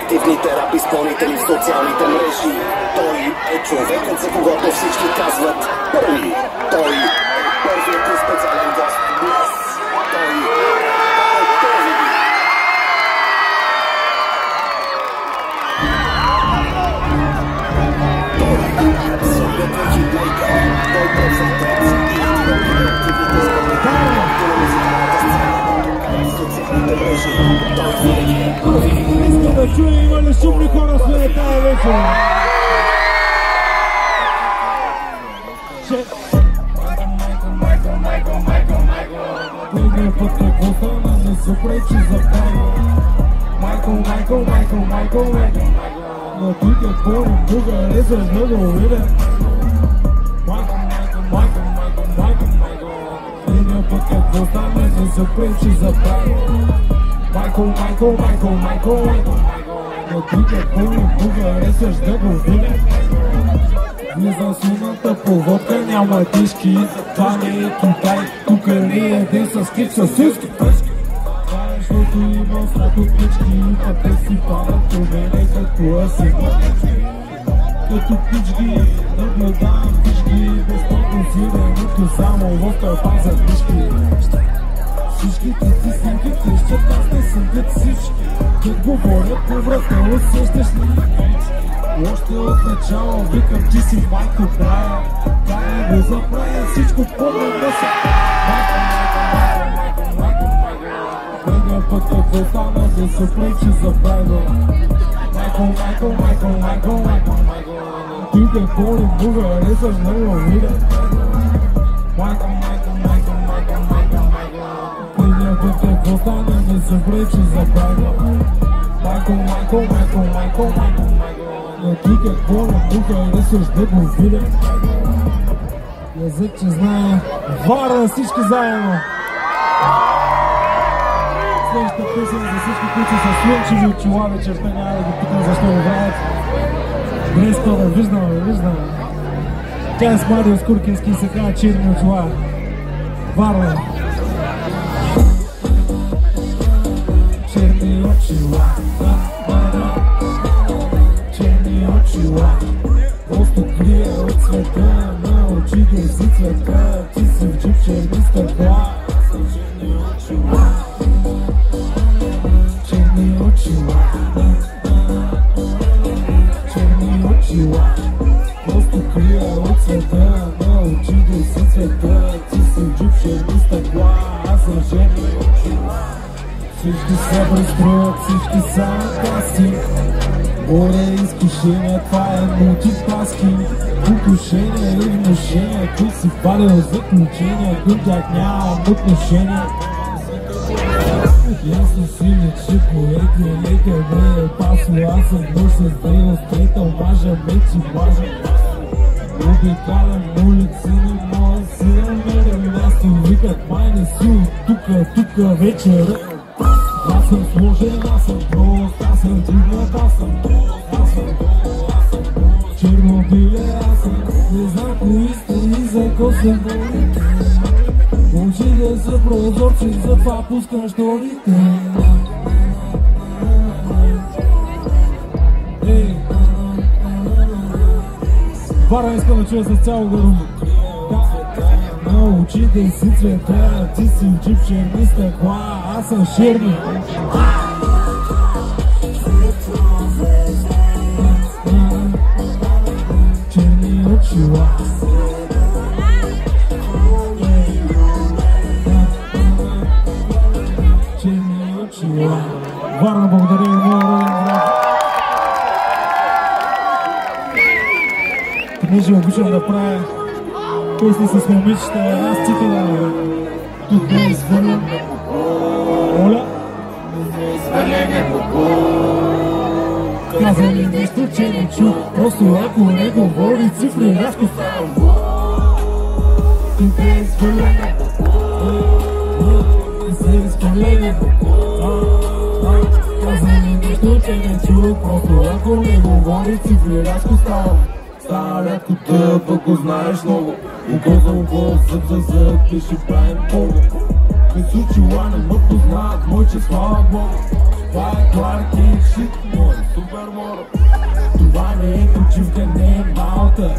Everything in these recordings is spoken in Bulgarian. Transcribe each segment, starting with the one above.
активните рап изпълнители в социалните мрежи. Той е човекът, за когото всички казват първи. Той е първият ни специален гост днес. Той е този. Той е абсолютен хитлейкър. Той превзет и активните изпълнители на музикалната сцена. Социалните мрежи. Той винаги е първи. Искам да чуя, има ли шумни хора след тая вечер? Първият път какво стана, не се пречи за пара. Майкъл, но ти какво не друга резаш да го видя. Първият път какво стана, не се пречи за пара. Майкъл, но ти какво не друга резаш да го видя. Влиза суната по водка, няма тишки. Това не е Китай, тук не е един с кит със сиски. Защото има след от пички, а те си падат по мене като асима. Като пички, наблюдавам всички, безплатно сиренето само в тълпа за книжки. Всичките ти синките, ще аз не съдят всички. Като говорят по врата, усещаш ли? Още от начало викам, че си майко края. Да не го забравя, всичко помня да се. Предния път какво стана, да се пречи за прайда. Майкъл, ти какво не мога, резаш да го видя. Предния път какво стана, да се пречи за прайда. Майкъл, но ти какво не мога, резаш да го видя. Язък, че знае, Варна всички заедно. Следващата песен за всички, които са слънчеви очила вечерта, няма да ги питам защо го правят. Днес това виждаме. Тя е с Марио Скуркински и се казва Черни очила. Варна. Черни очила, черни очила, просто крие от света, на очите си цветка, ти си в джип черни стъкла. Черни очила, черни очила, черни очила, просто крие от света, на очите си цветка, ти си в джип черни стъкла, аз съм черни очила. Всички се престроят, всички са на кастинг. Горе изкушение, това е мултитаскинг. Покушение и внушение, които си падал заключение, към тях нямам отношение. Ясно си ми, че лейка не е пасо, аз съм мъж с дейност, стрейтъл, мажа, мечи, мажа. Обикалям улици, не мога да си намеря място, викат май не си от тука вечера. Аз съм сложен, аз съм прост, аз съм дигнат, аз съм чернобиле, аз съм не знам кои стои, за ко се боли. Очите са прозорци, затова пускам шторите. Варна искам да чуя с цяло гърдо. На очите си цвета, ти си в джип черни стъкла, аз съм черни. Черни очила. Черни очила. Варна, благодаря ви много, роден брат. Понеже обичам да правя песни с момичета, аз цитала тук не извърля. Оля? Не извърля каза ми нещо, че не чу. Просто ако не говори цифри, рязко ставам. Тук не извърля. Не се изпълня. Каза ми нещо, че не чу. Просто ако не говори цифри, рязко ставам. Става рядко тъп, ако знаеш много. Око за око, зъб за зъб, и ще правим много. Без очила не ме познават, мойче, слава Богу. Това е Clark Shit, мой супер мор. Това не е почивка, не е Малта.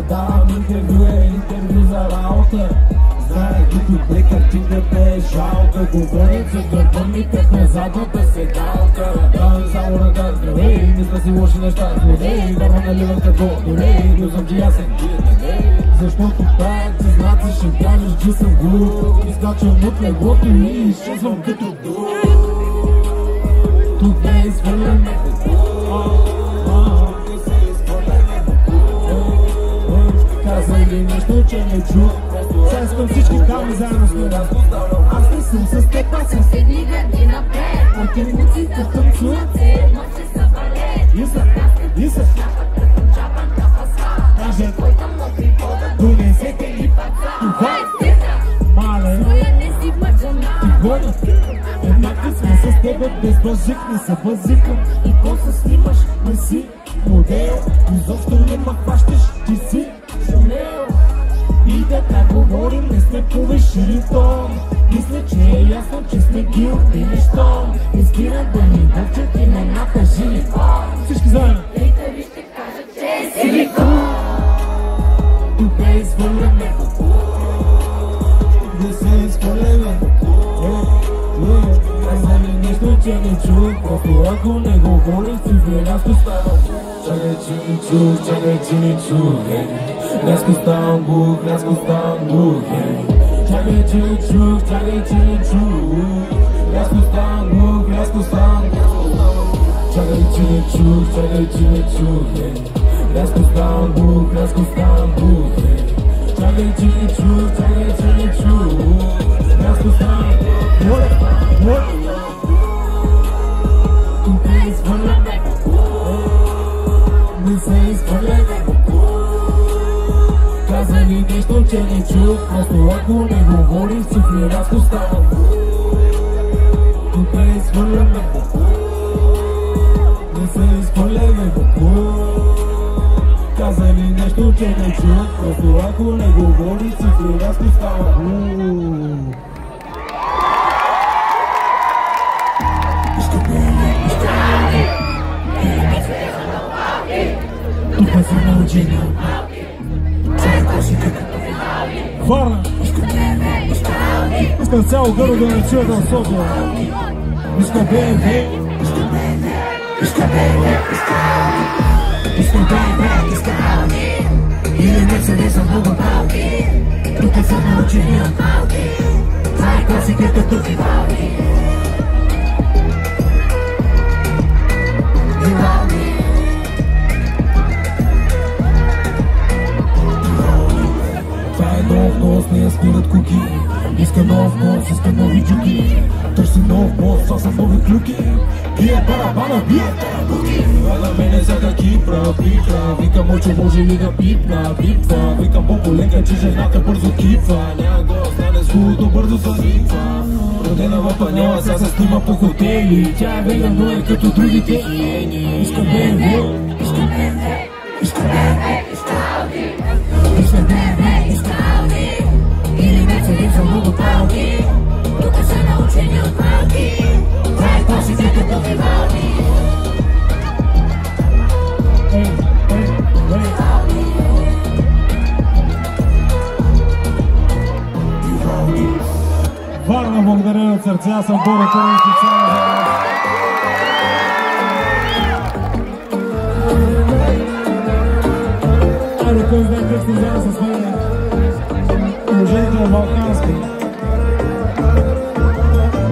Давам интервю за работа. Знае като бе картинката е жалка. Говорят за гърба ми, как на задната седалка. Давам само ръка, злодей, мисля си лоши неща, злодей. Върва наливам като долей, бил съм ти ясен, защото правят си знаци, ще кажеш, че съм глуп. Изкачвам от леглото и изчезвам като дух. Тук не изхвърляме казали нещо, че не чух. Сега искам всички дами заедно с мен. Аз не съм с теб, аз съм седни гърди напред. Отивниците танцуват се едно, че са балет. Иса кажат, донесете ли това е стека. Мале, ти гоня. Еднакви сме с тебе, без бъжик не се бъзикам. И ko се снимаш, не си модел. Изобщо не ма хващаш, ти си шумел. И така говорим, не сме повишили тон. Мисля, че е ясно, че сме ги убили щом. Избират да ни дъвчат и не накажили фон. Всички заедно. Рейтери ще кажат, че е силикон. Тук е извърляме. Да се изхвърляме. Казали нещо, че не чух. Просто ако не говориш, си винащо ставам. Чакай, че не чух. Рязко ставам глух. Чакай, че не чух. Рязко ставам глух. Чакай, че не чух. Рязко ставам глух. Чакай, че не чух. Рязко ставам глух. Тук е извърляме. Не се изхвърляме. Казали нещо, че не чух. Просто ако не говориш, цифри рязко ставам. Тук е извърляме. Не се изхвърляме. Казали нещо, че не чух. Просто ако не говориш, цифри рязко ставам. Тук се научи Варна. Искам цяло гърло да не чуя да София. Искам БМВ. Или Мерцедес съм много палки. Тук се научи това е класиката тук и валки. Не спират куки. Иска нов мост, иска нови джуки. Търси нов мост, аз съм нови клюки. Бие барабана, бие тарабуки. А на мене сяка кипра. Викам мочо, може ли да пипна. Викам по-полека, че жената бързо кипва. Няма го остане скулото, бързо се свиква. Родена в Паньола, сега се снима по хотели. Тя е веган, но е като другите иени. Иска БМВ. Или Мерцедес съм много палки. Тук са научени от малки. Това е класиката тук и валки. Варна, благодаря от сърце, аз съм Боро Тонин специално за вас. Айде, кой знае как сте взема с мен? Положението е балканско.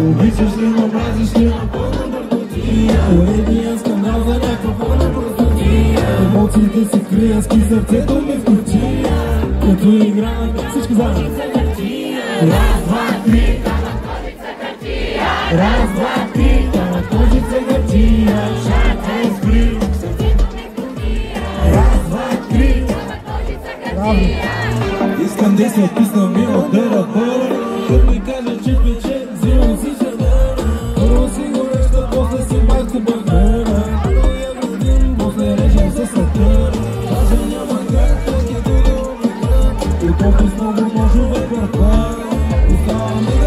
Обичаш ли, но мразиш ли? Поредния скандал за някаква пълна простотия. Емоциите се крият, ски сърцето ми в кутия. Като играем всички заедно. Раз, два, три, раз, два, три, тана кожица гърчия. Шака и спри. Раз, два, три, искам да се писна ми от дъра. Като ми кажа, че пече, взимам си шадъра. Първо си гореща, после си майко багъра. Първо я градим, после режем се сатъра. Кажа няма как е да обикра. И толкова с много ножове кърпа. Остава ми